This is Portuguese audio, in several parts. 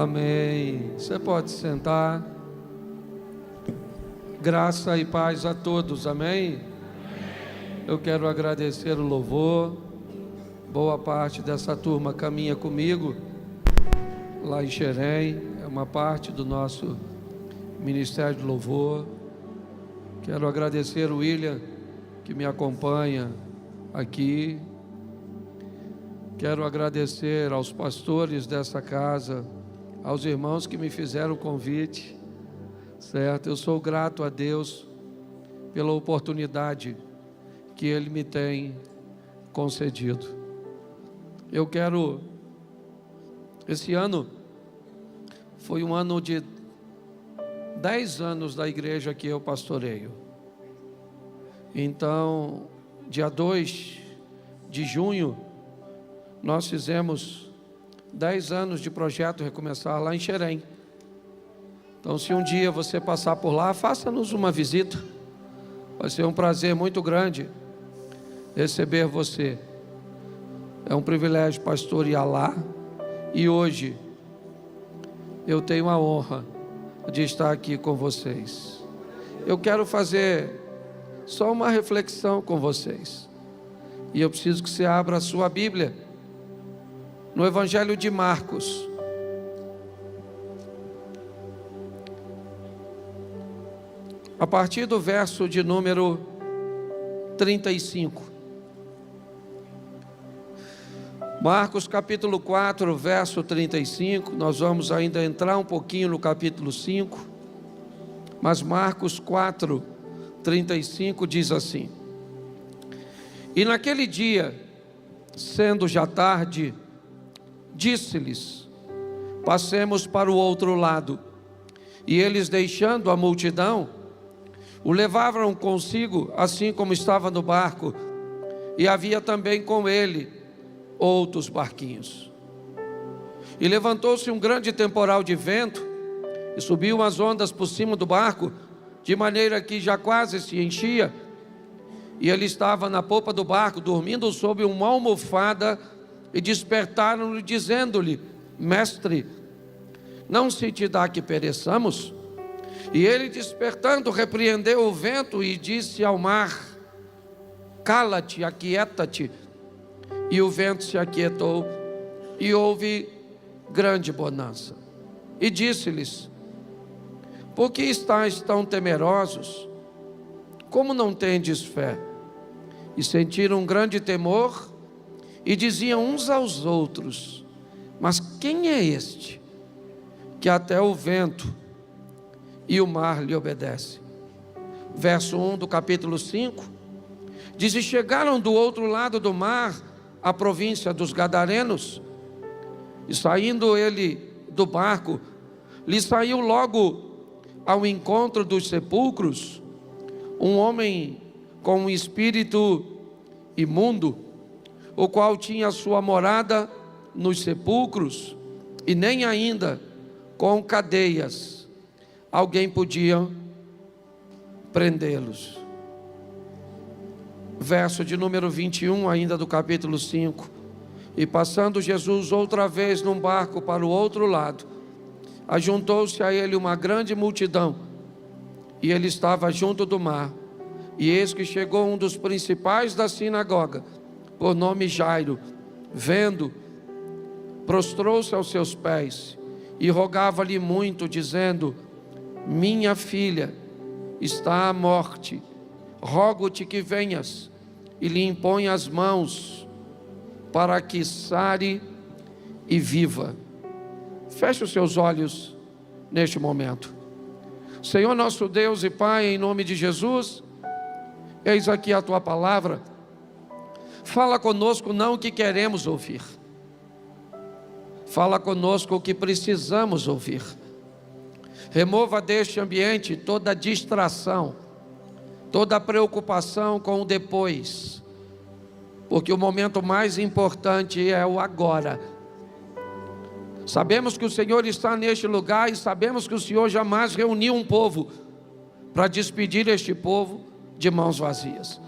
Amém. Você pode sentar. Graça e paz a todos, amém? Eu quero agradecer o louvor. Boa parte dessa turma caminha comigo lá em Xerém, é uma parte do nosso Ministério de Louvor. Quero agradecer o William, que me acompanha aqui. Quero agradecer aos pastores dessa casa, aos irmãos que me fizeram o convite, certo? Eu sou grato a Deus pela oportunidade que Ele me tem concedido. Eu quero, esse ano foi um ano de 10 anos da igreja que eu pastoreio. Então, dia 2 de junho, nós fizemos 10 anos de projeto Recomeçar lá em Xerém. Então, se um dia você passar por lá, faça-nos uma visita. Vai ser um prazer muito grande receber você. É um privilégio pastorear lá. E hoje eu tenho a honra de estar aqui com vocês. Eu quero fazer só uma reflexão com vocês. E eu preciso que você abra a sua Bíblia no Evangelho de Marcos. A partir do verso de número 35. Marcos capítulo 4, verso 35. Nós vamos ainda entrar um pouquinho no capítulo 5. Mas Marcos 4, 35 diz assim: E naquele dia, sendo já tarde, disse-lhes: Passemos para o outro lado. E eles, deixando a multidão, o levavam consigo, assim como estava no barco, e havia também com ele outros barquinhos. E levantou-se um grande temporal de vento, e subiu as ondas por cima do barco, de maneira que já quase se enchia. E ele estava na popa do barco, dormindo sob uma almofada, e despertaram-lhe, dizendo-lhe: Mestre, não se te dá que pereçamos? E ele, despertando, repreendeu o vento e disse ao mar: Cala-te, aquieta-te. E o vento se aquietou, e houve grande bonança. E disse-lhes: Por que estáis tão temerosos? Como não tendes fé? E sentiram um grande temor, e diziam uns aos outros: Mas quem é este, que até o vento e o mar lhe obedecem? Verso 1 do capítulo 5, diz: E chegaram do outro lado do mar, a província dos Gadarenos, e saindo ele do barco, lhe saiu logo ao encontro dos sepulcros um homem com um espírito imundo, o qual tinha sua morada nos sepulcros, e nem ainda com cadeias alguém podia prendê-los. Verso de número 21, ainda do capítulo 5. E passando Jesus outra vez num barco para o outro lado, ajuntou-se a ele uma grande multidão, e ele estava junto do mar. E eis que chegou um dos principais da sinagoga, por nome Jairo, vendo, prostrou-se aos seus pés, e rogava-lhe muito, dizendo: Minha filha está à morte, rogo-te que venhas e lhe impõe as mãos, para que sare e viva. Feche os seus olhos neste momento. Senhor nosso Deus e Pai, em nome de Jesus, eis aqui a Tua palavra. Fala conosco não o que queremos ouvir, fala conosco o que precisamos ouvir. Remova deste ambiente toda distração, toda preocupação com o depois, porque o momento mais importante é o agora. Sabemos que o Senhor está neste lugar, e sabemos que o Senhor jamais reuniu um povo para despedir este povo de mãos vazias.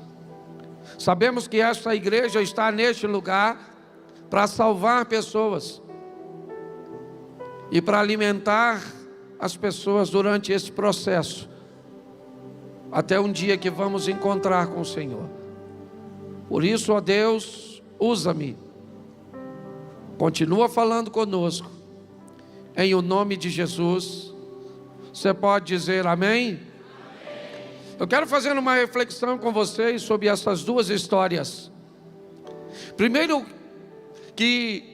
Sabemos que esta igreja está neste lugar para salvar pessoas, e para alimentar as pessoas durante esse processo, até um dia que vamos encontrar com o Senhor. Por isso, ó Deus, usa-me, continua falando conosco, em o nome de Jesus. Você pode dizer amém? Eu quero fazer uma reflexão com vocês sobre essas duas histórias. Primeiro, que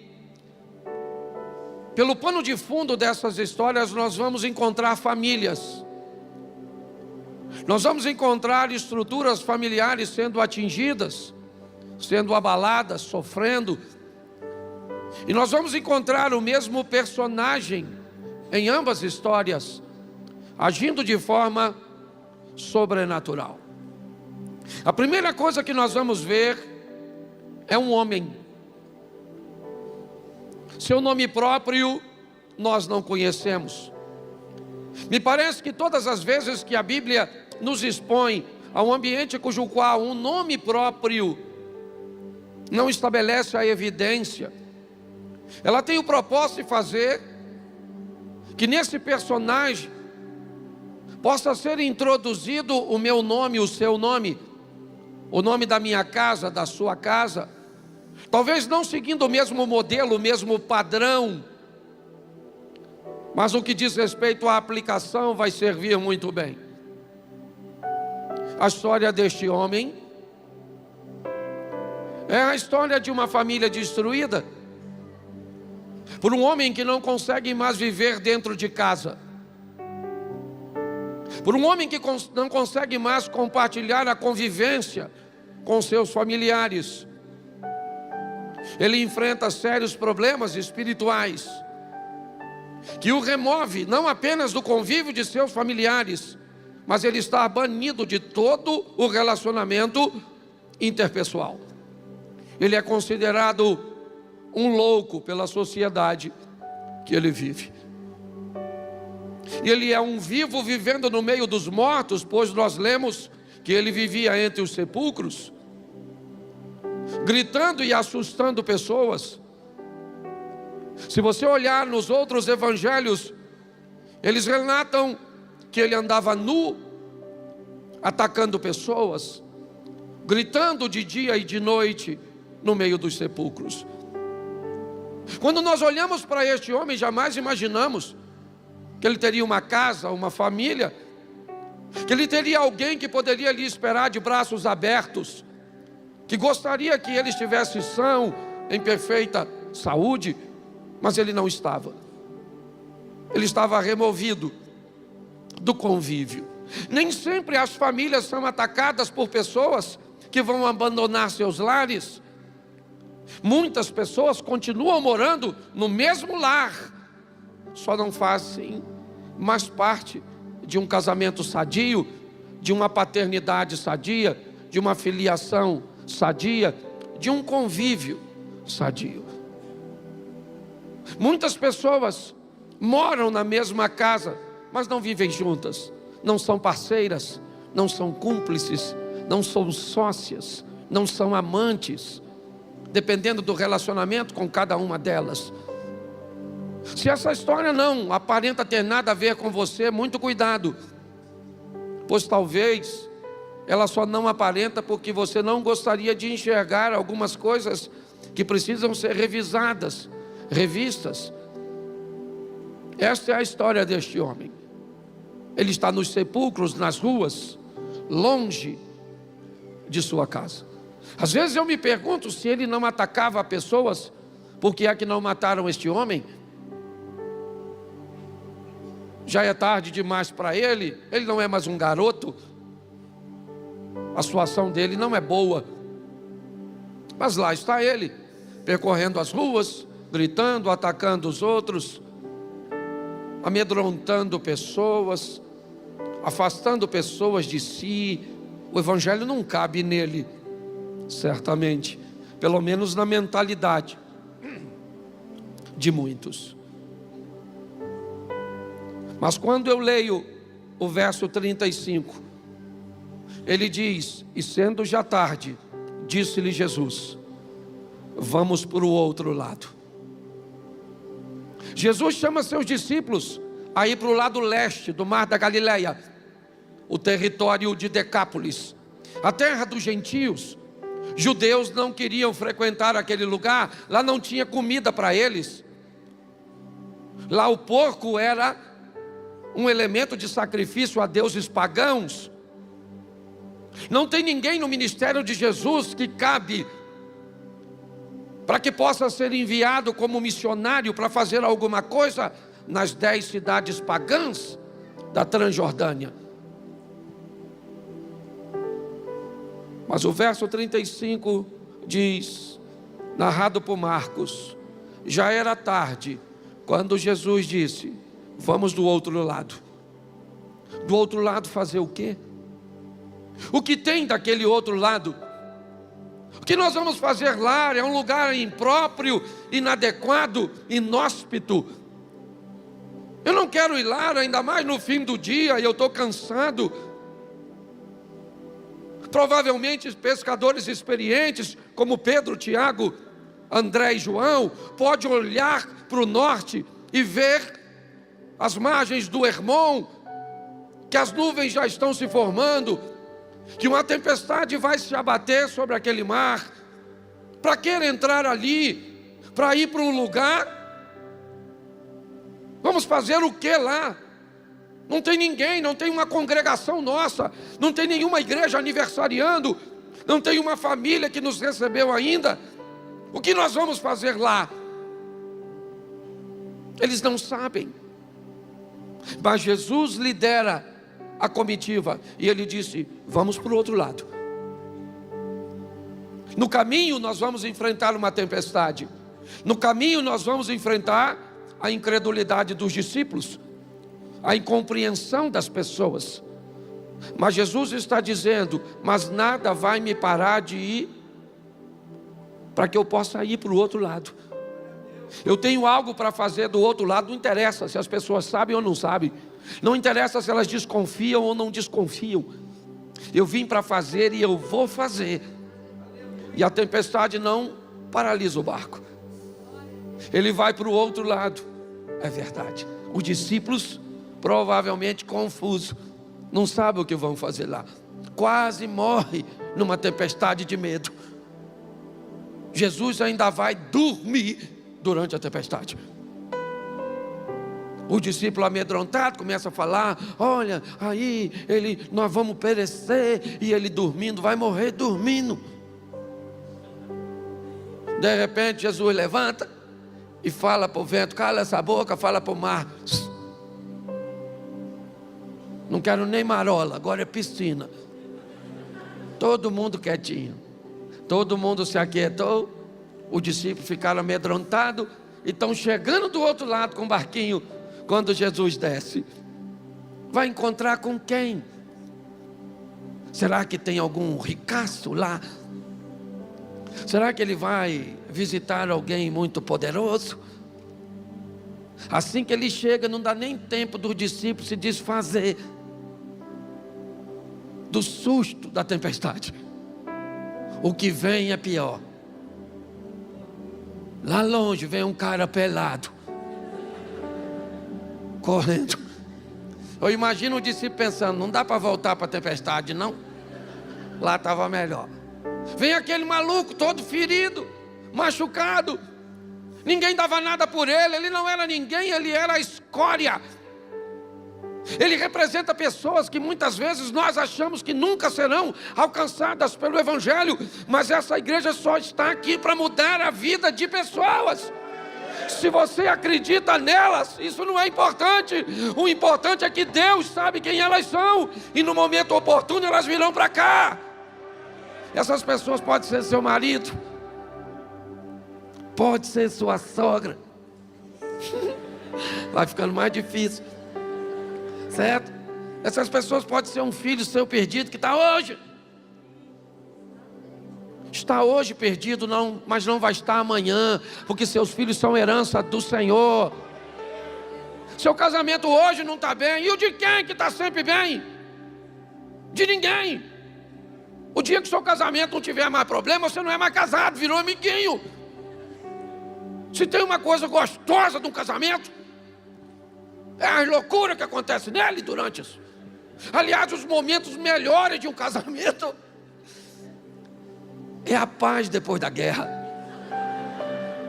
pelo pano de fundo dessas histórias nós vamos encontrar famílias. Nós vamos encontrar estruturas familiares sendo atingidas, sendo abaladas, sofrendo. E nós vamos encontrar o mesmo personagem em ambas histórias, agindo de forma sobrenatural. A primeira coisa que nós vamos ver é um homem. Seu nome próprio nós não conhecemos. Me parece que todas as vezes que a Bíblia nos expõe a um ambiente cujo qual um nome próprio não estabelece a evidência, ela tem o propósito de fazer que nesse personagem possa ser introduzido o meu nome, o seu nome, o nome da minha casa, da sua casa, talvez não seguindo o mesmo modelo, o mesmo padrão, mas o que diz respeito à aplicação vai servir muito bem. A história deste homem é a história de uma família destruída por um homem que não consegue mais viver dentro de casa, por um homem que não consegue mais compartilhar a convivência com seus familiares. Ele enfrenta sérios problemas espirituais que o remove não apenas do convívio de seus familiares, mas ele está banido de todo o relacionamento interpessoal. Ele é considerado um louco pela sociedade que ele vive. Ele é um vivo vivendo no meio dos mortos, pois nós lemos que ele vivia entre os sepulcros, gritando e assustando pessoas. Se você olhar nos outros evangelhos, eles relatam que ele andava nu, atacando pessoas, gritando de dia e de noite no meio dos sepulcros. Quando nós olhamos para este homem, jamais imaginamos que ele teria uma casa, uma família, que ele teria alguém que poderia lhe esperar de braços abertos, que gostaria que ele estivesse são, em perfeita saúde, mas ele não estava. Ele estava removido do convívio. Nem sempre as famílias são atacadas por pessoas que vão abandonar seus lares. Muitas pessoas continuam morando no mesmo lar, só não fazem mais parte de um casamento sadio, de uma paternidade sadia, de uma filiação sadia, de um convívio sadio. Muitas pessoas moram na mesma casa, mas não vivem juntas, não são parceiras, não são cúmplices, não são sócias, não são amantes, dependendo do relacionamento com cada uma delas. Se essa história não aparenta ter nada a ver com você, muito cuidado, pois talvez ela só não aparenta porque você não gostaria de enxergar algumas coisas que precisam ser revisadas, revistas. Esta é a história deste homem. Ele está nos sepulcros, nas ruas, longe de sua casa. Às vezes eu me pergunto se ele não atacava pessoas, por que é que não mataram este homem? Já é tarde demais para ele, ele não é mais um garoto, a situação dele não é boa, mas lá está ele, percorrendo as ruas, gritando, atacando os outros, amedrontando pessoas, afastando pessoas de si. O evangelho não cabe nele, certamente, pelo menos na mentalidade de muitos. Mas quando eu leio o verso 35, ele diz: e sendo já tarde, disse-lhe Jesus, vamos para o outro lado. Jesus chama seus discípulos a ir para o lado leste do mar da Galileia, o território de Decápolis, a terra dos gentios. Judeus não queriam frequentar aquele lugar, lá não tinha comida para eles. Lá o porco era um elemento de sacrifício a deuses pagãos. Não tem ninguém no ministério de Jesus que cabe para que possa ser enviado como missionário para fazer alguma coisa nas 10 cidades pagãs da Transjordânia. Mas o verso 35 diz, narrado por Marcos: já era tarde quando Jesus disse: vamos do outro lado. Do outro lado fazer o quê? O que tem daquele outro lado? O que nós vamos fazer lá? É um lugar impróprio, inadequado, inóspito. Eu não quero ir lá, ainda mais no fim do dia, e eu estou cansado. Provavelmente pescadores experientes, como Pedro, Tiago, André e João, podem olhar para o norte e ver as margens do Hermon, que as nuvens já estão se formando, que uma tempestade vai se abater sobre aquele mar. Para que entrar ali? Para ir para um lugar? Vamos fazer o que lá? Não tem ninguém, não tem uma congregação nossa, não tem nenhuma igreja aniversariando, não tem uma família que nos recebeu ainda. O que nós vamos fazer lá? Eles não sabem. Mas Jesus lidera a comitiva e ele disse: vamos para o outro lado. No caminho nós vamos enfrentar uma tempestade. No caminho nós vamos enfrentar a incredulidade dos discípulos, a incompreensão das pessoas. Mas Jesus está dizendo: mas nada vai me parar de ir, para que eu possa ir para o outro lado. Eu tenho algo para fazer do outro lado. Não interessa se as pessoas sabem ou não sabem, não interessa se elas desconfiam ou não desconfiam. Eu vim para fazer e eu vou fazer. E a tempestade não paralisa o barco. Ele vai para o outro lado. É verdade. Os discípulos, provavelmente confusos, não sabem o que vão fazer lá. Quase morre numa tempestade de medo. Jesus ainda vai dormir durante a tempestade. O discípulo amedrontado começa a falar: olha, aí nós vamos perecer. E ele dormindo, vai morrer dormindo. De repente Jesus levanta e fala para o vento: cala essa boca. Fala para o mar: não quero nem marola, agora é piscina. Todo mundo quietinho. Todo mundo se aquietou. Os discípulos ficaram amedrontados e estão chegando do outro lado com o barquinho. Quando Jesus desce, vai encontrar com quem? Será que tem algum ricaço lá? Será que ele vai visitar alguém muito poderoso? Assim que ele chega, não dá nem tempo dos discípulos se desfazer do susto da tempestade. O que vem é pior. Lá longe vem um cara pelado, correndo. Eu imagino o discípulo pensando: não dá para voltar para a tempestade, não? Lá estava melhor. Vem aquele maluco todo ferido, machucado. Ninguém dava nada por ele. Ele não era ninguém, ele era a escória. Ele representa pessoas que muitas vezes nós achamos que nunca serão alcançadas pelo Evangelho. Mas essa igreja só está aqui para mudar a vida de pessoas. Se você acredita nelas, isso não é importante. O importante é que Deus sabe quem elas são, e no momento oportuno elas virão para cá. Essas pessoas podem ser seu marido, pode ser sua sogra. Vai ficando mais difícil, certo? Essas pessoas podem ser um filho seu perdido, que está hoje perdido, não, mas não vai estar amanhã, porque seus filhos são herança do Senhor. Seu casamento hoje não está bem, e o de quem que está sempre bem? De ninguém. O dia que seu casamento não tiver mais problema, você não é mais casado, virou amiguinho. Se tem uma coisa gostosa de um casamento, é a loucura que acontece nele durante isso. Aliás, os momentos melhores de um casamento é a paz depois da guerra.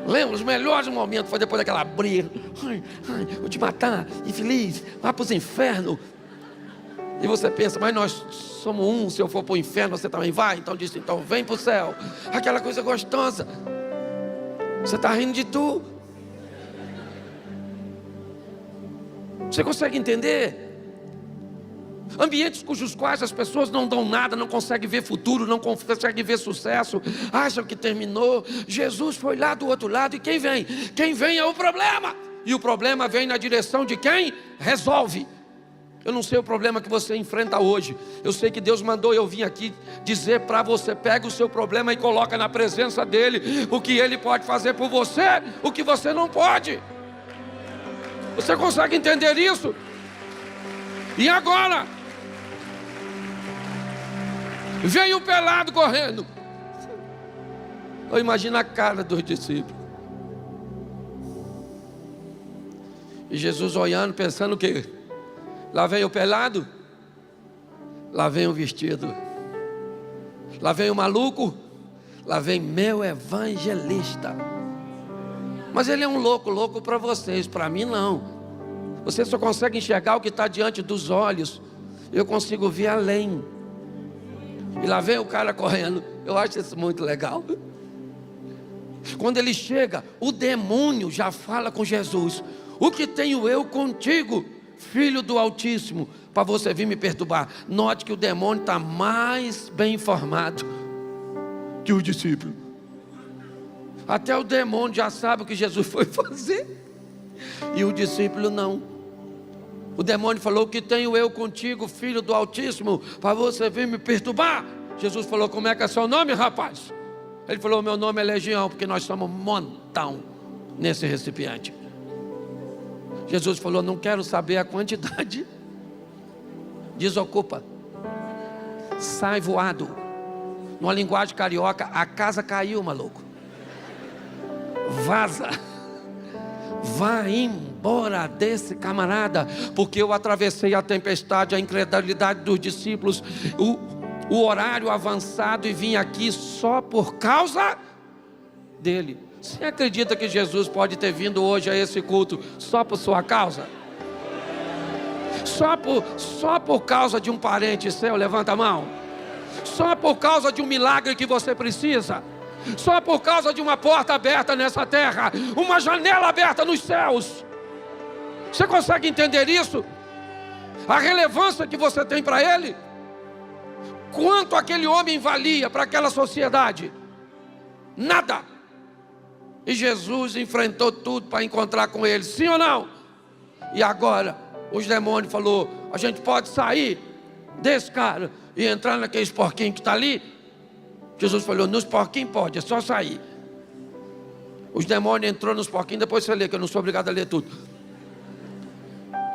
Lembra? Os melhores momentos foi depois daquela briga. Ai, vou te matar, infeliz, vá para os infernos. E você pensa, mas nós somos um, se eu for para o inferno você também vai. Então disse, então vem para o céu. Aquela coisa gostosa. Você está rindo de tu. Você consegue entender? Ambientes cujos quais as pessoas não dão nada, não conseguem ver futuro, não conseguem ver sucesso, acham que terminou. Jesus foi lá do outro lado e quem vem? Quem vem é o problema. E o problema vem na direção de quem resolve. Eu não sei o problema que você enfrenta hoje. Eu sei que Deus mandou eu vim aqui dizer para você: pega o seu problema e coloca na presença dEle. O que Ele pode fazer por você, o que você não pode. Você consegue entender isso? E agora? Veio o pelado correndo. Eu imagino a cara dos discípulos. E Jesus olhando, pensando o quê? Lá vem o pelado, lá vem o vestido, lá vem o maluco, lá vem meu evangelista. Mas ele é um louco para vocês, para mim não. Você só consegue enxergar o que está diante dos olhos. Eu consigo ver além. E lá vem o cara correndo. Eu acho isso muito legal. Quando ele chega, o demônio já fala com Jesus: o que tenho eu contigo, Filho do Altíssimo, para você vir me perturbar? Note que o demônio está mais bem informado que o discípulo. Até o demônio já sabe o que Jesus foi fazer, e o discípulo não. O demônio falou: o que tenho eu contigo, Filho do Altíssimo, para você vir me perturbar? Jesus falou: como é que é seu nome, rapaz? Ele falou: meu nome é Legião, porque nós somos um montão nesse recipiente. Jesus falou: não quero saber a quantidade. Desocupa. Sai voado. Numa linguagem carioca, a casa caiu, maluco. Vaza. Vá embora desse camarada, porque eu atravessei a tempestade, a incredulidade dos discípulos, o horário avançado, e vim aqui só por causa dele. Você acredita que Jesus pode ter vindo hoje a esse culto só por sua causa? Só por causa de um parente seu? Levanta a mão. Só por causa de um milagre que você precisa? Só por causa de uma porta aberta nessa terra, uma janela aberta nos céus? Você consegue entender isso? A relevância que você tem para Ele? Quanto aquele homem valia para aquela sociedade? Nada. E Jesus enfrentou tudo para encontrar com ele, sim ou não? E agora, os demônios falaram: a gente pode sair desse cara e entrar naqueles porquinhos que está ali? Jesus falou: nos porquinhos pode, é só sair. Os demônios entrou nos porquinhos, depois você lê, que eu não sou obrigado a ler tudo.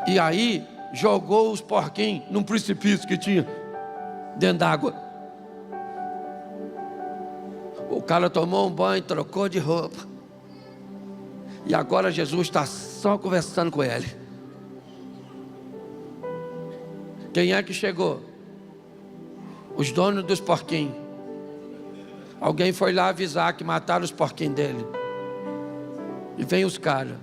E aí, jogou os porquinhos num precipício que tinha dentro d'água. O cara tomou um banho, trocou de roupa. E agora Jesus está só conversando com ele. Quem é que chegou? Os donos dos porquinhos. Alguém foi lá avisar que mataram os porquinhos dele. E vem os caras.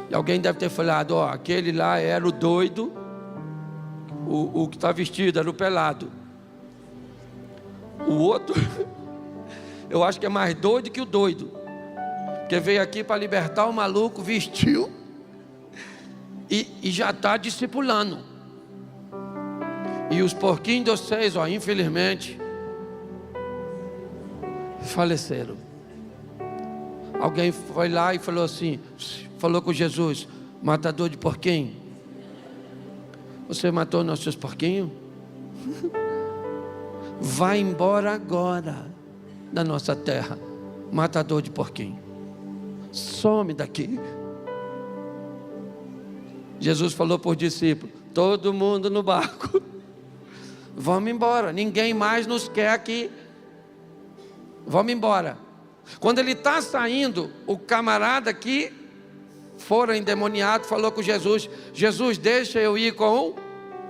E alguém deve ter falado: ó, aquele lá era o doido, o que está vestido era o pelado. O outro, eu acho que é mais doido que o doido, porque veio aqui para libertar o maluco, vestiu e já está discipulando. E os porquinhos de vocês, ó, infelizmente, faleceram. Alguém foi lá e falou assim, falou com Jesus: matador de porquinho, você matou nossos porquinhos? Vai embora agora da nossa terra, matador de porquinho. Some daqui. Jesus falou para os discípulos: todo mundo no barco, vamos embora, ninguém mais nos quer aqui. Vamos embora. Quando ele está saindo, o camarada que fora endemoniado falou com Jesus: Jesus, deixa eu ir com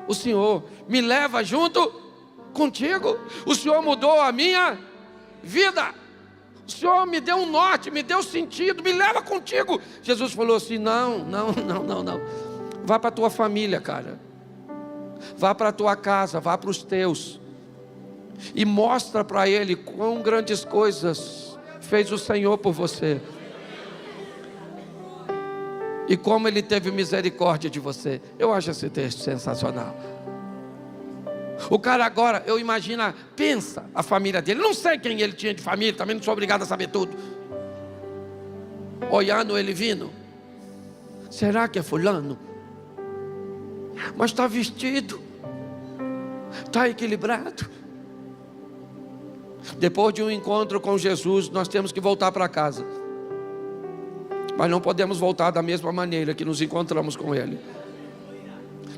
o Senhor, me leva junto contigo. O Senhor mudou a minha vida, o Senhor me deu um norte, me deu sentido, me leva contigo. Jesus falou assim: não. Vá para a tua família, cara. Vá para a tua casa, vá para os teus. E mostra para ele quão grandes coisas fez o Senhor por você. E como Ele teve misericórdia de você. Eu acho esse texto sensacional. O cara agora, eu imagino, pensa a família dele. Não sei quem ele tinha de família, também não sou obrigado a saber tudo. Olhando ele vindo. Será que é fulano? Mas está vestido, está equilibrado. Depois de um encontro com Jesus, nós temos que voltar para casa. Mas não podemos voltar da mesma maneira que nos encontramos com Ele.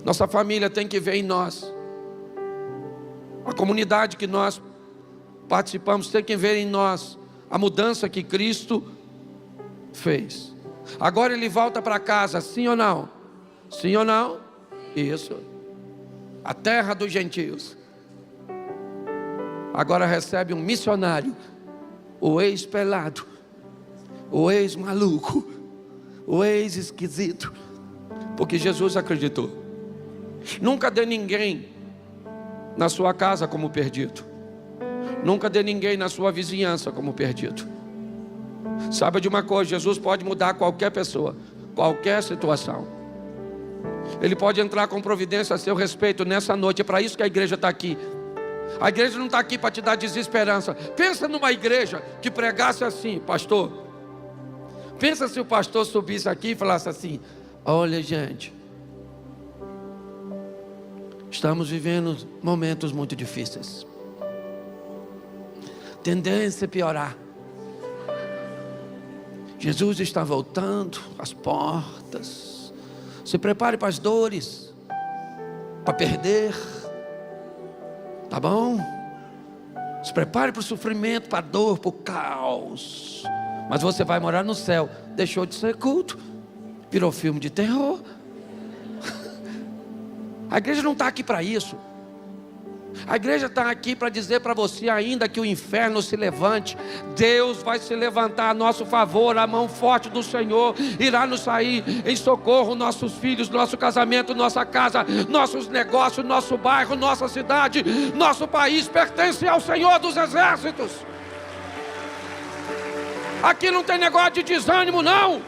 Nossa família tem que ver em nós. A comunidade que nós participamos tem que ver em nós a mudança que Cristo fez. Agora ele volta para casa, sim ou não? Sim ou não? Isso. A terra dos gentios. Agora recebe um missionário, o ex-pelado, o ex-maluco, o ex-esquisito, porque Jesus acreditou. Nunca dê ninguém na sua casa como perdido. Nunca dê ninguém na sua vizinhança como perdido. Saiba de uma coisa: Jesus pode mudar qualquer pessoa, qualquer situação. Ele pode entrar com providência a seu respeito nessa noite. É para isso que a igreja está aqui. A igreja não está aqui para te dar desesperança. Pensa numa igreja que pregasse assim: pastor, pensa se o pastor subisse aqui e falasse assim: olha, gente, estamos vivendo momentos muito difíceis, tendência a piorar. Jesus está voltando às portas. Se prepare para as dores, para perder. Tá bom? Se prepare para o sofrimento, para a dor, para o caos. Mas você vai morar no céu. Deixou de ser culto, virou filme de terror. A igreja não está aqui para isso. A igreja está aqui para dizer para você: ainda que o inferno se levante, Deus vai se levantar a nosso favor. A mão forte do Senhor irá nos sair em socorro. Nossos filhos, nosso casamento, nossa casa, nossos negócios, nosso bairro, nossa cidade, nosso país pertence ao Senhor dos exércitos. Aqui não tem negócio de desânimo, não.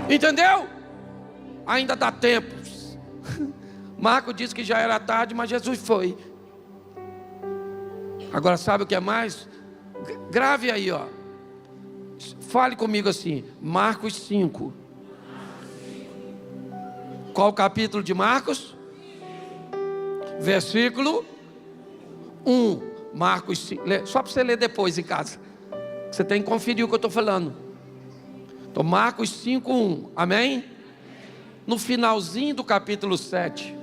Entendeu? Ainda dá tempo. Marco disse que já era tarde, mas Jesus foi. Agora sabe o que é mais? Grave aí, ó. Fale comigo assim: Marcos 5. Qual o capítulo de Marcos? Versículo 1. Marcos 5. Só para você ler depois em casa. Você tem que conferir o que eu estou falando. Então, Marcos 5, 1. Amém? No finalzinho do capítulo 7,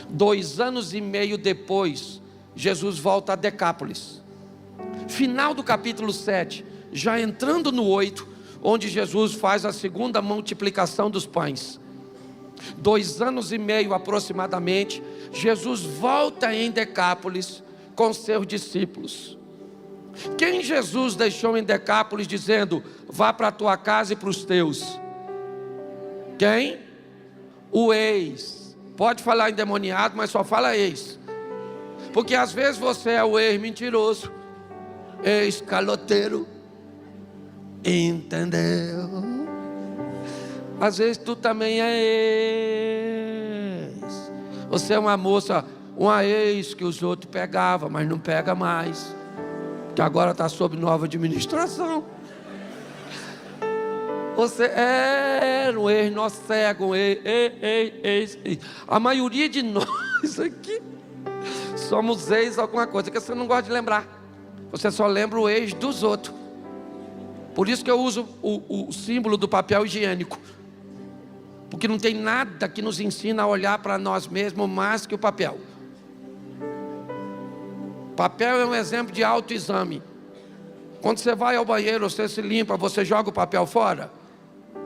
2 anos e meio depois, Jesus volta a Decápolis. Final do capítulo 7, já entrando no 8, onde Jesus faz a segunda multiplicação dos pães. 2 anos e meio aproximadamente, Jesus volta em Decápolis com seus discípulos. Quem Jesus deixou em Decápolis dizendo: vá para a tua casa e para os teus? Quem? O ex. Pode falar endemoniado, mas só fala ex. Porque às vezes você é o ex mentiroso, ex caloteiro. Entendeu? Às vezes tu também é ex. Você é uma moça, uma ex que os outros pegavam, mas não pega mais, que agora está sob nova administração. Você era um ex-nó cego, um ex. A maioria de nós aqui somos ex alguma coisa que você não gosta de lembrar. Você só lembra o ex dos outros. Por isso que eu uso o símbolo do papel higiênico. Porque não tem nada que nos ensina a olhar para nós mesmos mais que o papel. Papel é um exemplo de autoexame. Quando você vai ao banheiro, você se limpa, você joga o papel fora?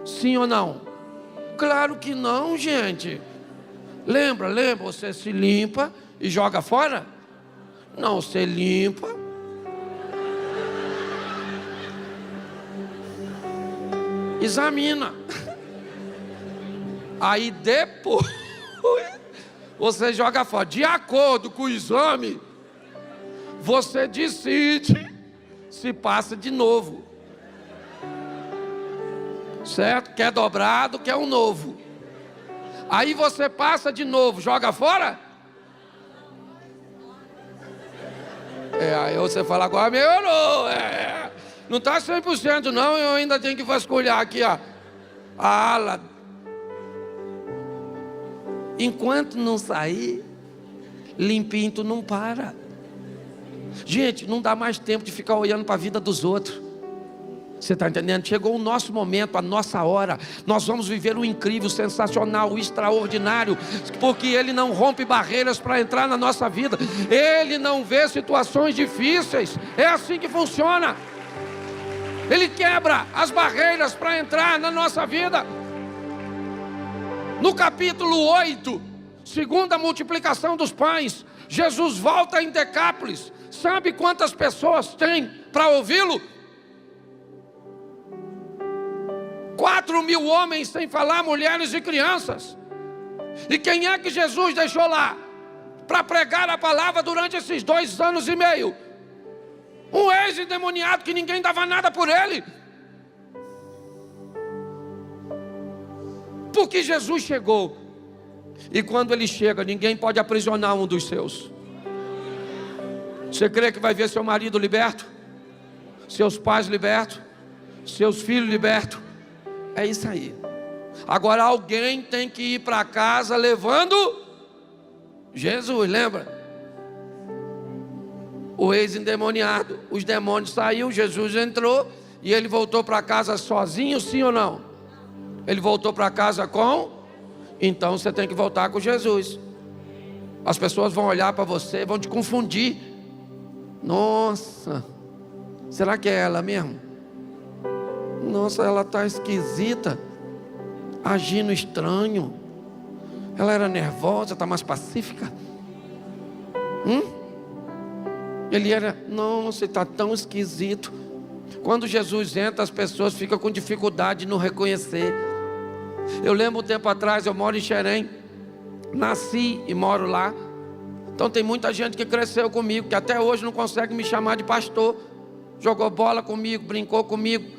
Sim ou não? Claro que não, gente. Lembra, você se limpa e joga fora? Não, você limpa. Examina. Aí depois você joga fora. De acordo com o exame, você decide se passa de novo. Certo? Quer dobrado, quer um novo. Aí você passa de novo, joga fora? Aí você fala, agora melhorou. Não está 100% não, eu ainda tenho que vasculhar aqui, ó, a ala. Enquanto não sair, limpinho tu não para. Gente, não dá mais tempo de ficar olhando para a vida dos outros. Você está entendendo? Chegou o nosso momento, a nossa hora. Nós vamos viver o incrível, o sensacional, o extraordinário, porque Ele não rompe barreiras para entrar na nossa vida. Ele não vê situações difíceis. É assim que funciona. Ele quebra as barreiras para entrar na nossa vida. No capítulo 8, segunda multiplicação dos pães, Jesus volta em Decápolis. Sabe quantas pessoas tem para ouvi-lo? 4.000 homens, sem falar mulheres e crianças. E quem é que Jesus deixou lá para pregar a palavra durante esses 2 anos e meio? Um ex-endemoniado que ninguém dava nada por ele. Porque Jesus chegou. E quando Ele chega, ninguém pode aprisionar um dos seus. Você crê que vai ver seu marido liberto? Seus pais libertos? Seus filhos libertos? É isso aí. Agora alguém tem que ir para casa levando Jesus, lembra? O ex-endemoniado, os demônios saíram, Jesus entrou e ele voltou para casa sozinho, sim ou não? Ele voltou para casa com? Então você tem que voltar com Jesus. As pessoas vão olhar para você, vão te confundir. Nossa, será que é ela mesmo? Nossa, ela está esquisita, agindo estranho. Ela era nervosa, está mais pacífica. Ele era, nossa, está tão esquisito. Quando Jesus entra, as pessoas ficam com dificuldade de não reconhecer. Eu lembro um tempo atrás, eu moro em Xerém, nasci e moro lá. Então tem muita gente que cresceu comigo, que até hoje não consegue me chamar de pastor. Jogou bola comigo, brincou comigo.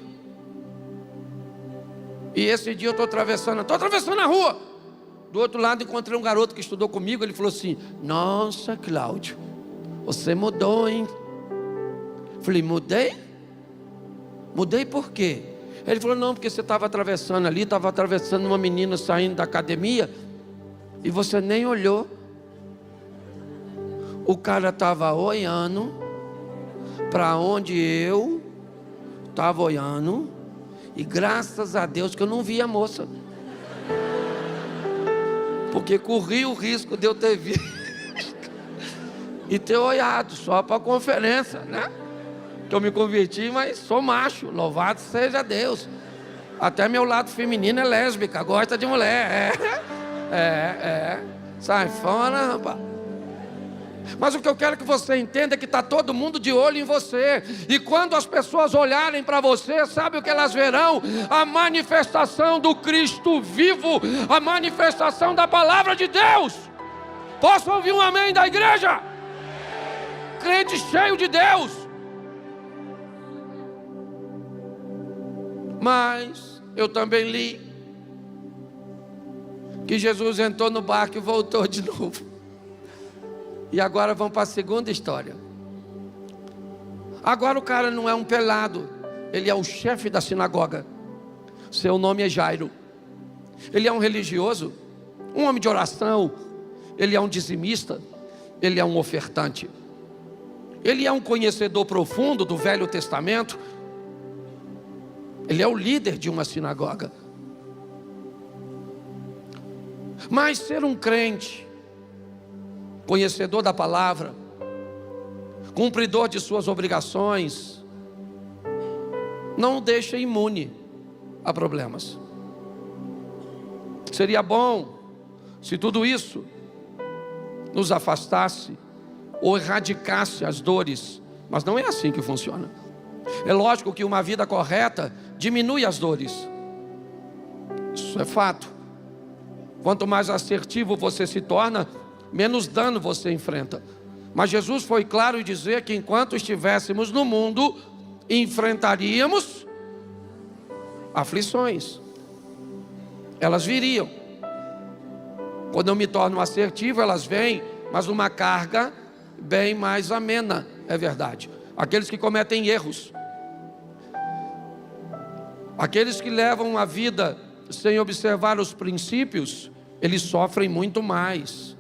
E esse dia eu estou atravessando a rua. Do outro lado encontrei um garoto que estudou comigo. Ele falou assim, nossa, Cláudio, você mudou, hein? Falei, mudei? Mudei por quê? Ele falou, não, porque você estava atravessando ali, estava atravessando uma menina saindo da academia e você nem olhou. O cara estava olhando para onde eu estava olhando e graças a Deus que eu não vi a moça, porque corri o risco de eu ter visto e ter olhado só para a conferência, né? Que eu me converti, mas sou macho, louvado seja Deus. Até meu lado feminino é lésbica, gosta de mulher. Sai fora, rapaz. Mas o que eu quero que você entenda é que está todo mundo de olho em você. E quando as pessoas olharem para você, sabe o que elas verão? A manifestação do Cristo vivo, a manifestação da palavra de Deus. Posso ouvir um amém da igreja? Crente cheio de Deus. Mas eu também li que Jesus entrou no barco e voltou de novo. E agora vamos para a segunda história. Agora o cara não é um pelado, ele é o chefe da sinagoga. Seu nome é Jairo. Ele é um religioso, um homem de oração. Ele é um dizimista. Ele é um ofertante. Ele é um conhecedor profundo do Velho Testamento. Ele é o líder de uma sinagoga. Mas ser um crente, conhecedor da palavra, cumpridor de suas obrigações, não o deixa imune a problemas. Seria bom se tudo isso nos afastasse ou erradicasse as dores, mas não é assim que funciona. É lógico que uma vida correta diminui as dores, isso é fato. Quanto mais assertivo você se torna, menos dano você enfrenta. Mas Jesus foi claro em dizer que enquanto estivéssemos no mundo, enfrentaríamos aflições. Elas viriam. Quando eu me torno assertivo, elas vêm, mas numa carga bem mais amena, é verdade. Aqueles que cometem erros, aqueles que levam a vida sem observar os princípios, eles sofrem muito mais.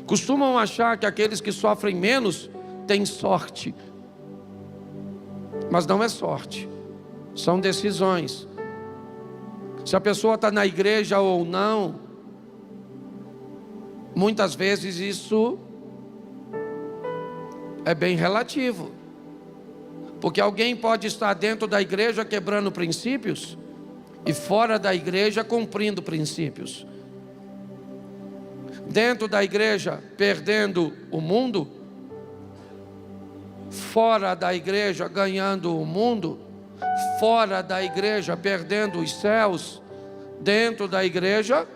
Costumam achar que aqueles que sofrem menos têm sorte, mas não é sorte, são decisões. Se a pessoa está na igreja ou não, muitas vezes isso é bem relativo, porque alguém pode estar dentro da igreja quebrando princípios e fora da igreja cumprindo princípios. Dentro da igreja perdendo o mundo, fora da igreja ganhando o mundo, fora da igreja perdendo os céus, dentro da igreja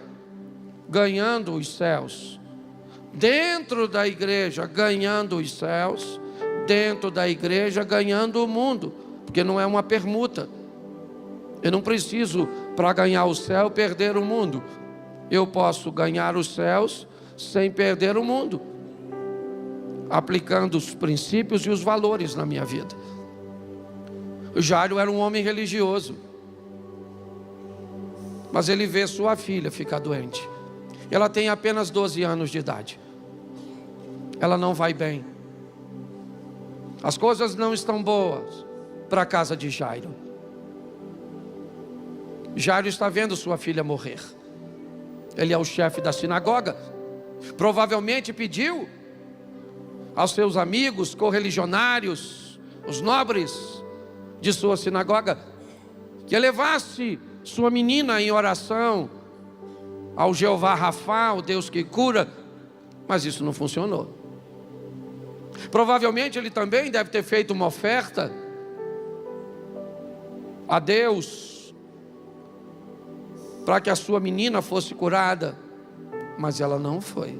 ganhando os céus, dentro da igreja ganhando os céus, dentro da igreja ganhando o mundo, porque não é uma permuta. Eu não preciso, para ganhar o céu, perder o mundo. Eu posso ganhar os céus sem perder o mundo, aplicando os princípios e os valores na minha vida. Jairo era um homem religioso, mas ele vê sua filha ficar doente. Ela tem apenas 12 anos de idade. Ela não vai bem. As coisas não estão boas para a casa de Jairo. Jairo está vendo sua filha morrer. Ele é o chefe da sinagoga. Provavelmente pediu aos seus amigos, correligionários, os nobres de sua sinagoga, que levasse sua menina em oração ao Jeová Rafá, o Deus que cura. Mas isso não funcionou. Provavelmente ele também deve ter feito uma oferta a Deus para que a sua menina fosse curada, mas ela não foi.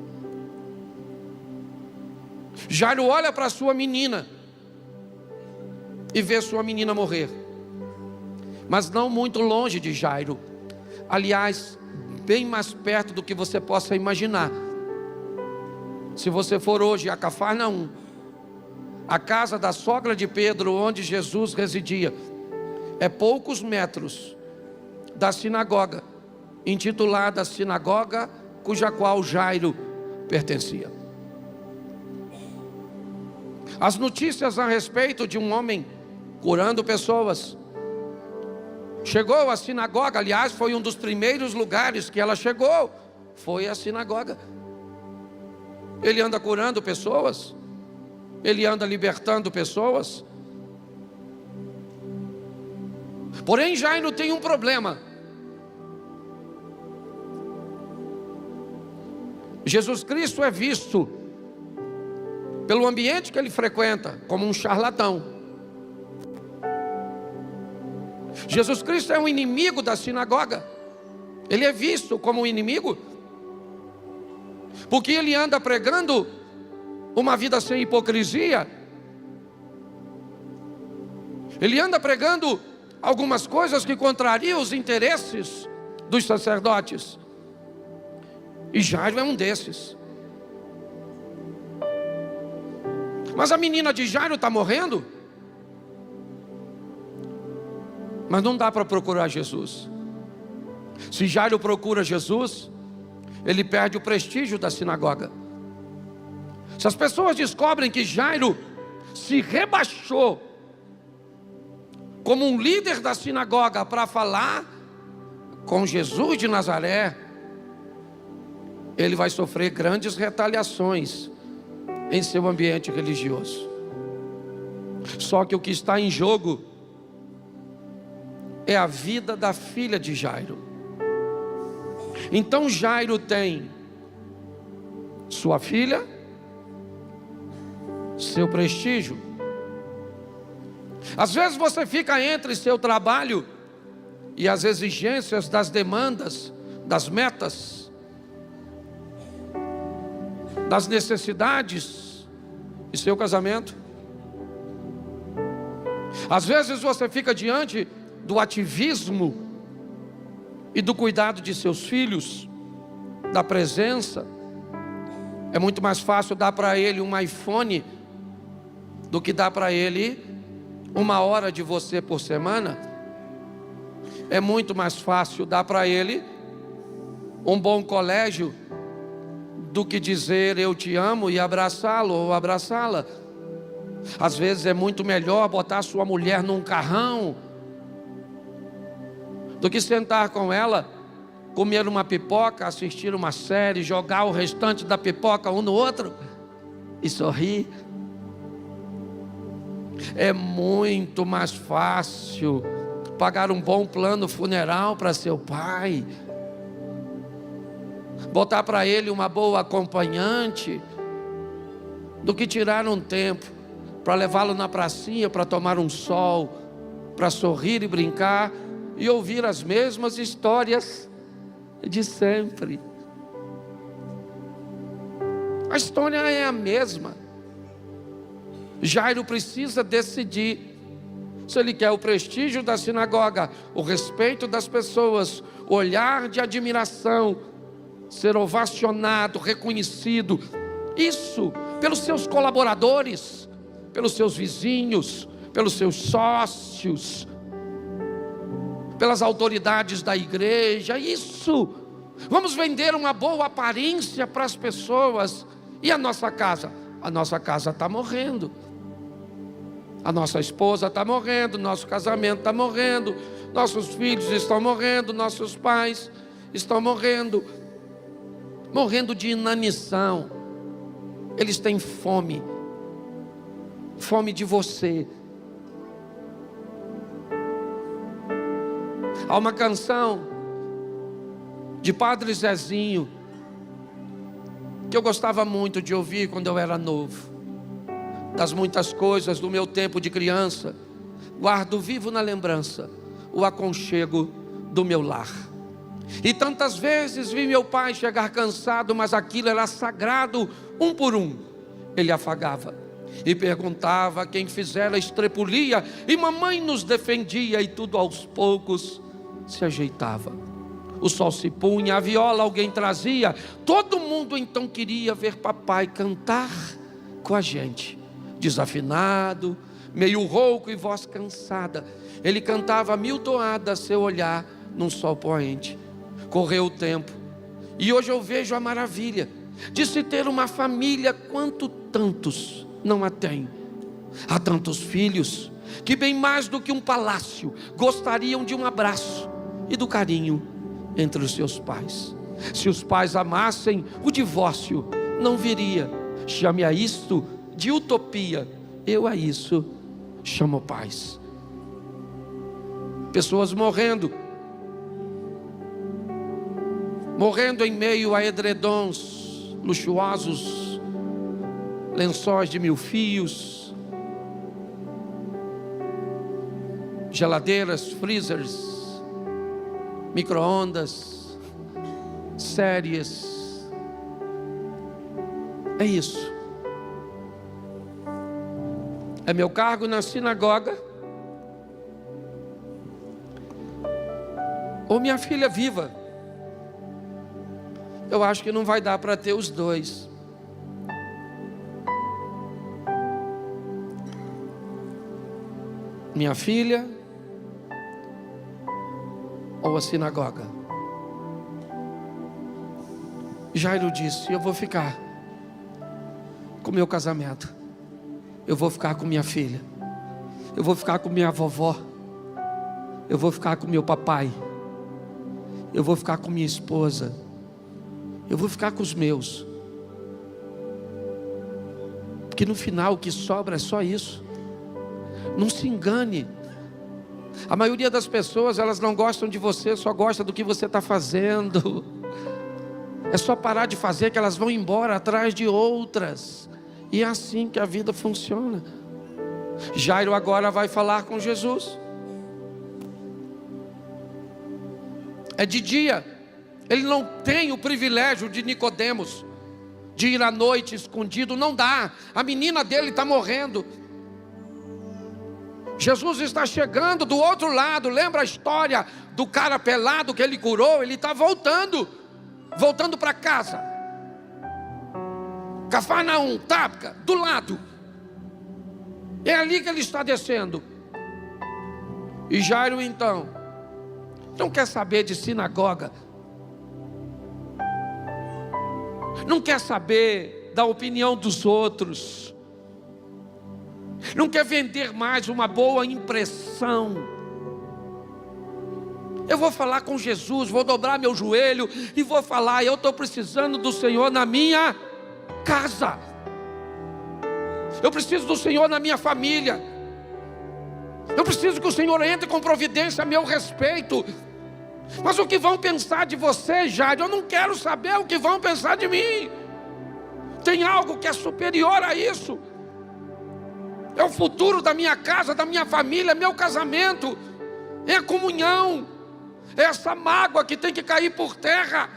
Jairo olha para a sua menina e vê sua menina morrer, mas não muito longe de Jairo. Aliás, bem mais perto do que você possa imaginar. Se você for hoje a Cafarnaum, a casa da sogra de Pedro, onde Jesus residia, é poucos metros da sinagoga, intitulada Sinagoga cuja qual Jairo pertencia. As notícias a respeito de um homem curando pessoas chegou à sinagoga. Aliás, foi um dos primeiros lugares que ela chegou, foi a sinagoga. Ele anda curando pessoas, ele anda libertando pessoas. Porém, Jairo tem um problema. Jesus Cristo é visto pelo ambiente que ele frequenta como um charlatão. Jesus Cristo é um inimigo da sinagoga. Ele é visto como um inimigo porque ele anda pregando uma vida sem hipocrisia. Ele anda pregando algumas coisas que contrariam os interesses dos sacerdotes. E Jairo é um desses. Mas a menina de Jairo está morrendo. Mas não dá para procurar Jesus. Se Jairo procura Jesus, ele perde o prestígio da sinagoga. Se as pessoas descobrem que Jairo se rebaixou como um líder da sinagoga para falar com Jesus de Nazaré, ele vai sofrer grandes retaliações em seu ambiente religioso. Só que o que está em jogo é a vida da filha de Jairo. Então Jairo tem sua filha, seu prestígio. Às vezes você fica entre seu trabalho e as exigências das demandas, das metas, das necessidades e seu casamento. Às vezes você fica diante do ativismo e do cuidado de seus filhos, da presença. É muito mais fácil dar para ele um iPhone do que dar para ele 1 hora de você por semana. É muito mais fácil dar para ele um bom colégio do que dizer eu te amo e abraçá-lo ou abraçá-la. Às vezes é muito melhor botar sua mulher num carrão do que sentar com ela, comer uma pipoca, assistir uma série, jogar o restante da pipoca um no outro e sorrir. É muito mais fácil pagar um bom plano funeral para seu pai, botar para ele uma boa acompanhante, do que tirar um tempo para levá-lo na pracinha, para tomar um sol, para sorrir e brincar e ouvir as mesmas histórias de sempre. A história é a mesma. Jairo precisa decidir se ele quer o prestígio da sinagoga, o respeito das pessoas, o olhar de admiração, ser ovacionado, reconhecido, isso pelos seus colaboradores, pelos seus vizinhos, pelos seus sócios, pelas autoridades da igreja. Isso, vamos vender uma boa aparência para as pessoas. E a nossa casa? A nossa casa está morrendo, a nossa esposa está morrendo, nosso casamento está morrendo, nossos filhos estão morrendo, nossos pais estão morrendo de inanição. Eles têm fome de você. Há uma canção de Padre Zezinho que eu gostava muito de ouvir quando eu era novo. Das muitas coisas do meu tempo de criança, guardo vivo na lembrança o aconchego do meu lar. E tantas vezes vi meu pai chegar cansado, mas aquilo era sagrado. Um por um ele afagava e perguntava quem fizera a estrepulia, e mamãe nos defendia, e tudo aos poucos se ajeitava. O sol se punha, a viola alguém trazia, todo mundo então queria ver papai cantar com a gente. Desafinado, meio rouco e voz cansada, ele cantava 1000 toadas, seu olhar num sol poente. Correu o tempo e hoje eu vejo a maravilha de se ter uma família, quanto tantos não a tem. Há tantos filhos que, bem mais do que um palácio, gostariam de um abraço e do carinho entre os seus pais. Se os pais amassem, o divórcio não viria. Chame a isto de utopia, eu a isso chamo paz. Pessoas morrendo em meio a edredons luxuosos, lençóis de 1000 fios, geladeiras, freezers, micro-ondas, séries. É isso. É meu cargo na sinagoga, ou minha filha viva. Eu acho que não vai dar para ter os dois. Minha filha ou a sinagoga? Jairo disse: eu vou ficar com meu casamento, eu vou ficar com minha filha, eu vou ficar com minha vovó, eu vou ficar com meu papai, eu vou ficar com minha esposa, eu vou ficar com os meus. Porque no final o que sobra é só isso. Não se engane. A maioria das pessoas, elas não gostam de você, só gosta do que você está fazendo. É só parar de fazer que elas vão embora atrás de outras. E é assim que a vida funciona. Jairo agora vai falar com Jesus. É de dia. Ele não tem o privilégio de Nicodemos, de ir à noite escondido. Não dá. A menina dele está morrendo. Jesus está chegando do outro lado. Lembra a história do cara pelado que ele curou? Ele está voltando para casa. Cafarnaum, Tábca, do lado. É ali que ele está descendo. E Jairo então não quer saber de sinagoga, não quer saber da opinião dos outros, não quer vender mais uma boa impressão. Eu vou falar com Jesus, vou dobrar meu joelho e vou falar: eu estou precisando do Senhor na minha casa, eu preciso do Senhor na minha família, eu preciso que o Senhor entre com providência a meu respeito. Mas o que vão pensar de você, Jairo? Eu não quero saber o que vão pensar de mim. Tem algo que é superior a isso. É o futuro da minha casa, da minha família, meu casamento, é a comunhão, é essa mágoa que tem que cair por terra,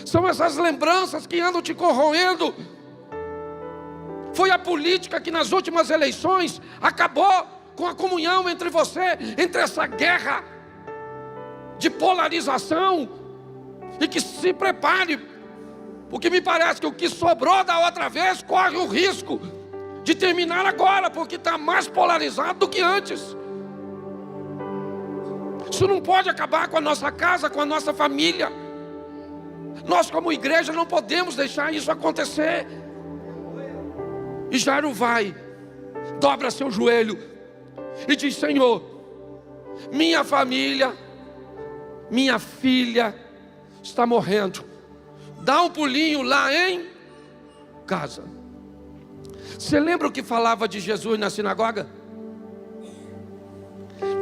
são essas lembranças que andam te corroendo. Foi a política que nas últimas eleições acabou com a comunhão entre você, entre essa guerra de polarização. E que se prepare, porque me parece que o que sobrou da outra vez corre o risco de terminar agora, porque está mais polarizado do que antes. Isso não pode acabar com a nossa casa, com a nossa família. Nós como igreja não podemos deixar isso acontecer. E Jairo vai, dobra seu joelho e diz: Senhor, minha família, minha filha está morrendo, dá um pulinho lá em casa. Você lembra o que falava de Jesus na sinagoga?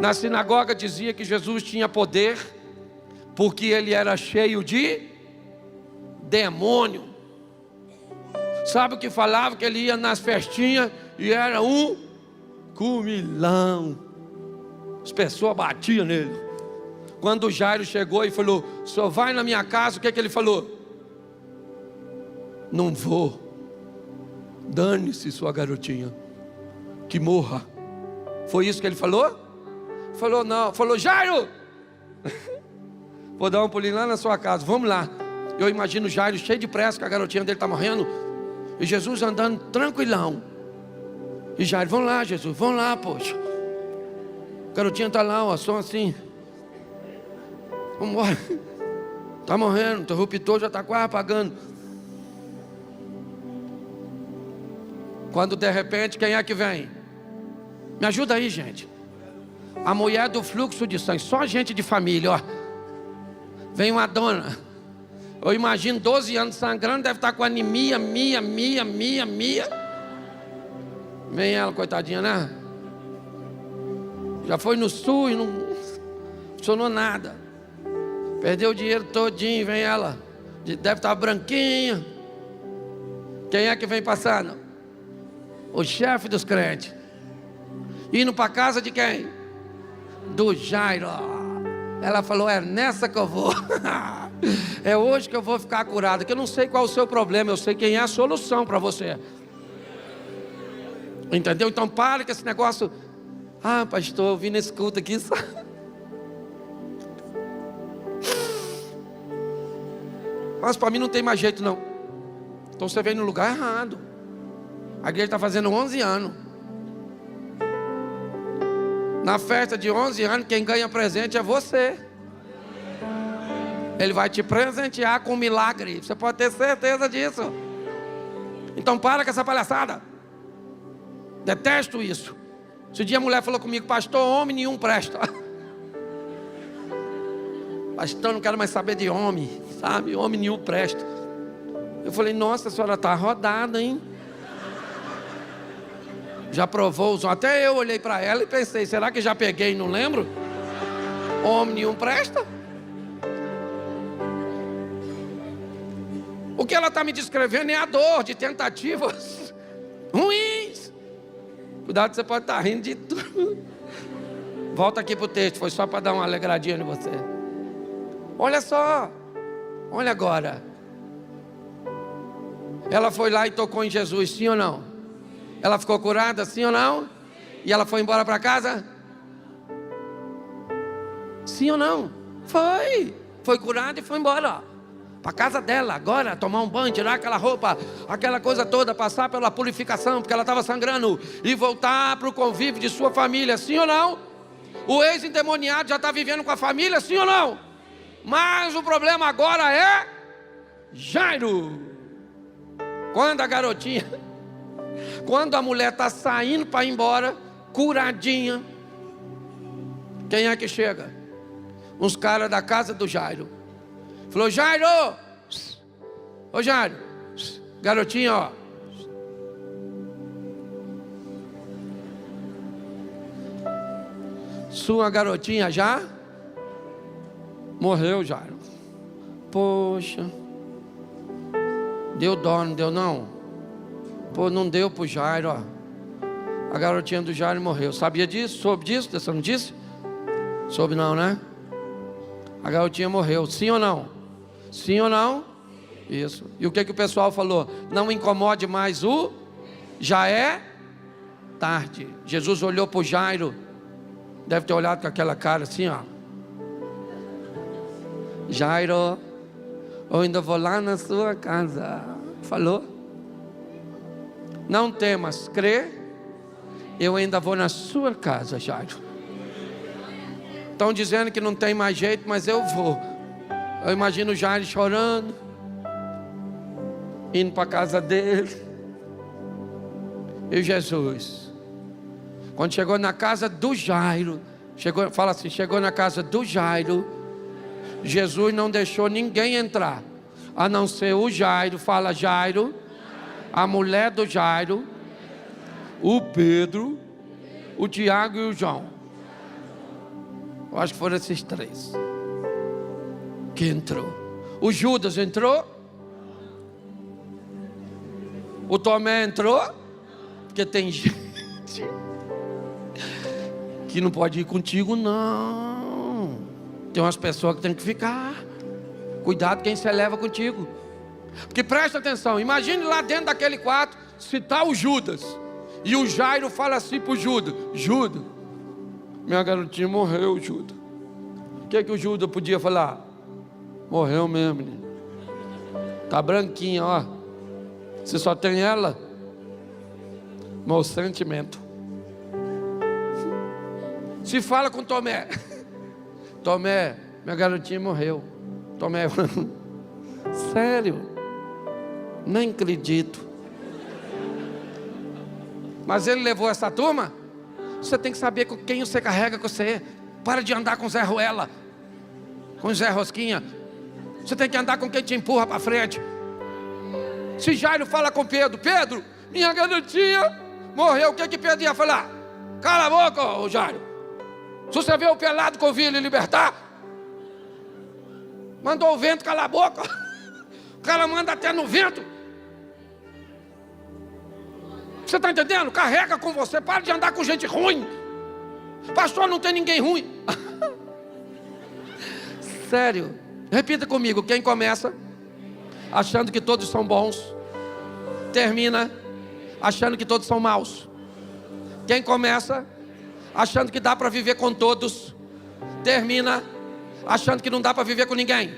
Na sinagoga dizia que Jesus tinha poder, porque ele era cheio de demônio. Sabe o que falava? Que ele ia nas festinhas e era um comilão. As pessoas batiam nele. Quando Jairo chegou e falou: o senhor vai na minha casa, o que é que ele falou? Não vou. Dane-se sua garotinha, que morra. Foi isso que ele falou? Falou não, falou: Jairo, vou dar um pulinho lá na sua casa, vamos lá. Eu imagino Jairo cheio de pressa, que a garotinha dele está morrendo, e Jesus andando tranquilão. E Jairo: vamos lá, Jesus, vamos lá, poxa. A garotinha está lá, ó, só assim. Vamos embora. Está morrendo, o interruptor já está quase apagando. Quando de repente, quem é que vem? Me ajuda aí, gente. A mulher do fluxo de sangue, só gente de família, ó. Vem uma dona, eu imagino 12 anos sangrando, deve estar com anemia, mia. Vem ela, coitadinha, né? Já foi no SUS, não funcionou nada. Perdeu o dinheiro todinho, vem ela. Deve estar branquinha. Quem é que vem passando? O chefe dos crentes. Indo para casa de quem? Do Jairo. Ela falou: é nessa que eu vou. É hoje que eu vou ficar curada. Que eu não sei qual é o seu problema, eu sei quem é a solução para você. Entendeu? Então para com esse negócio. Ah, pastor, eu vim nesse culto aqui. Mas para mim não tem mais jeito não. Então você veio no lugar errado. A igreja está fazendo 11 anos. Na festa de 11 anos, quem ganha presente é você. Ele vai te presentear com um milagre. Você pode ter certeza disso. Então para com essa palhaçada. Detesto isso. Esse dia a mulher falou comigo: pastor, homem nenhum presta. Pastor, não quero mais saber de homem, sabe? Homem nenhum presta. Eu falei: nossa, a senhora está rodada, hein? Já provou os homens. Até eu olhei para ela e pensei, será que já peguei e não lembro? Homem nenhum presta. O que ela está me descrevendo é a dor de tentativas ruins. Cuidado, você pode estar rindo de tudo. Volta aqui para o texto, foi só para dar uma alegradinha em você. Olha só, olha agora. Ela foi lá e tocou em Jesus, sim ou não? Ela ficou curada, sim ou não? E ela foi embora para casa? Sim ou não? Foi curada e foi embora para casa dela, agora tomar um banho, tirar aquela roupa, aquela coisa toda, passar pela purificação, porque ela estava sangrando, e voltar para o convívio de sua família, sim ou não? O ex-endemoniado já está vivendo com a família, sim ou não? Mas o problema agora é Jairo. Quando a garotinha, quando a mulher está saindo para ir embora, curadinha, quem é que chega? Uns caras da casa do Jairo. Falou, Jairo, ô Jairo, garotinha, ó. Sua garotinha já morreu, Jairo. Poxa, deu dó, não deu não? Pô, não deu pro Jairo, ó. A garotinha do Jairo morreu. Sabia disso? Soube disso? Você não disse? Soube não, né? A garotinha morreu, sim ou não? Sim ou não? Isso. E o que o pessoal falou? Não incomode mais já é tarde. Jesus olhou para o Jairo, deve ter olhado com aquela cara assim, ó. Jairo, eu ainda vou lá na sua casa. Falou? Não temas, crê. Eu ainda vou na sua casa, Jairo. Estão dizendo que não tem mais jeito, mas eu vou. Eu imagino o Jairo chorando, indo para a casa dele. E Jesus, quando chegou na casa do Jairo, fala assim, chegou na casa do Jairo, Jesus não deixou ninguém entrar, a não ser o Jairo, fala Jairo, a mulher do Jairo, o Pedro, o Tiago e o João. Eu acho que foram esses três que entrou. O Judas entrou? O Tomé entrou? Porque tem gente que não pode ir contigo, não. Tem umas pessoas que tem que ficar. Cuidado quem se leva contigo. Porque presta atenção, imagine lá dentro daquele quarto, se está o Judas, e o Jairo fala assim para o Judas, Judas, minha garotinha morreu, Judas. O que o Judas podia falar? Morreu mesmo, menino. Tá branquinha, ó. Você só tem ela? Meu sentimento. Se fala com Tomé. Tomé, minha garotinha morreu. Tomé, sério? Nem acredito. Mas ele levou essa turma? Você tem que saber com quem você carrega com você. Para de andar com Zé Ruela, com Zé Rosquinha. Você tem que andar com quem te empurra para frente. Se Jairo fala com Pedro, Pedro, minha garotinha morreu, o que Pedro ia falar? Cala a boca, ô Jairo. Se você vê o pelado com o filho libertar, mandou o vento calar a boca. O cara manda até no vento. Você está entendendo? Carrega com você, para de andar com gente ruim. Pastor, não tem ninguém ruim. Sério, repita comigo, quem começa achando que todos são bons, termina achando que todos são maus. Quem começa achando que dá para viver com todos, termina achando que não dá para viver com ninguém.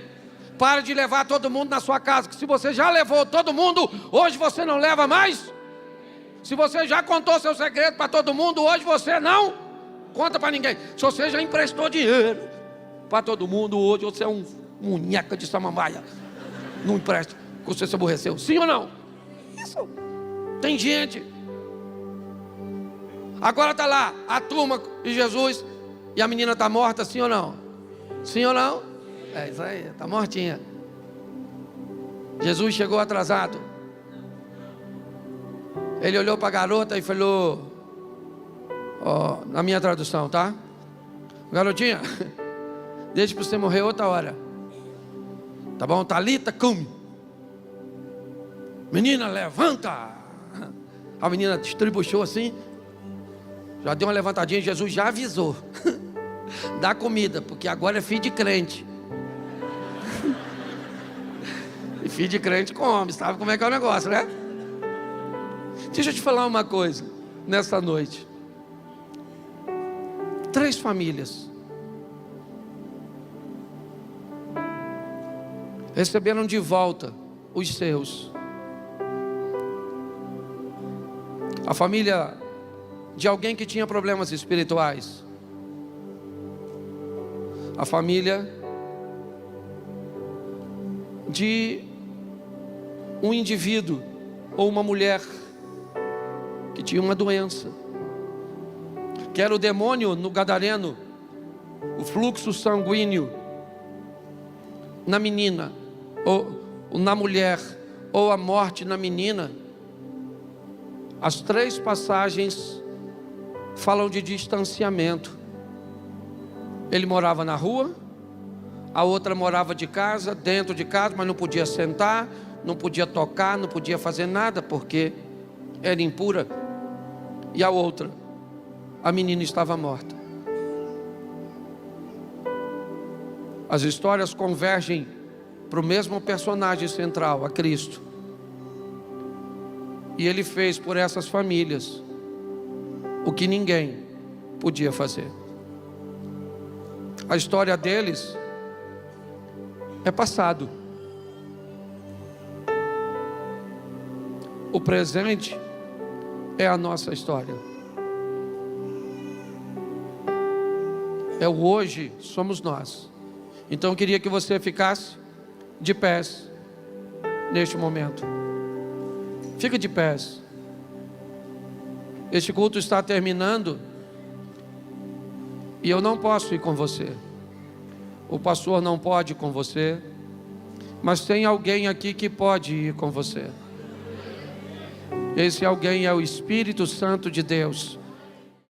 Para de levar todo mundo na sua casa, que se você já levou todo mundo, hoje você não leva mais. Se você já contou seu segredo para todo mundo, hoje você não conta para ninguém. Se você já emprestou dinheiro para todo mundo, hoje você é um munheca de samambaia. Não empresta, porque você se aborreceu. Sim ou não? Isso. Tem gente. Agora está lá a turma de Jesus e a menina está morta, sim ou não? Sim ou não? É isso aí, está mortinha. Jesus chegou atrasado. Ele olhou para a garota e falou: Ó, na minha tradução, tá? Garotinha, deixa para você morrer outra hora. Tá bom? Talita, cum. Menina, levanta. A menina distribuiu assim. Já deu uma levantadinha, Jesus já avisou. Dá comida, porque agora é filho de crente. E filho de crente come, sabe como é que é o negócio, né? Deixa eu te falar uma coisa, nessa noite. 3 famílias receberam de volta os seus. A família de alguém que tinha problemas espirituais. A família de um indivíduo ou uma mulher que tinha uma doença, que era o demônio no gadareno, o fluxo sanguíneo na menina, ou na mulher, ou a morte na menina. As 3 passagens falam de distanciamento. Ele morava na rua, a outra morava de casa, dentro de casa, mas não podia sentar, não podia tocar, não podia fazer nada, porque era impura. E a outra, a menina estava morta. As histórias convergem para o mesmo personagem central, a Cristo. E Ele fez por essas famílias o que ninguém podia fazer. A história deles é passado. O presente é a nossa história. É o hoje, somos nós. Então eu queria que você ficasse de pés neste momento. Fica de pés. Este culto está terminando e eu não posso ir com você. O pastor não pode ir com você, mas tem alguém aqui que pode ir com você. Esse alguém é o Espírito Santo de Deus.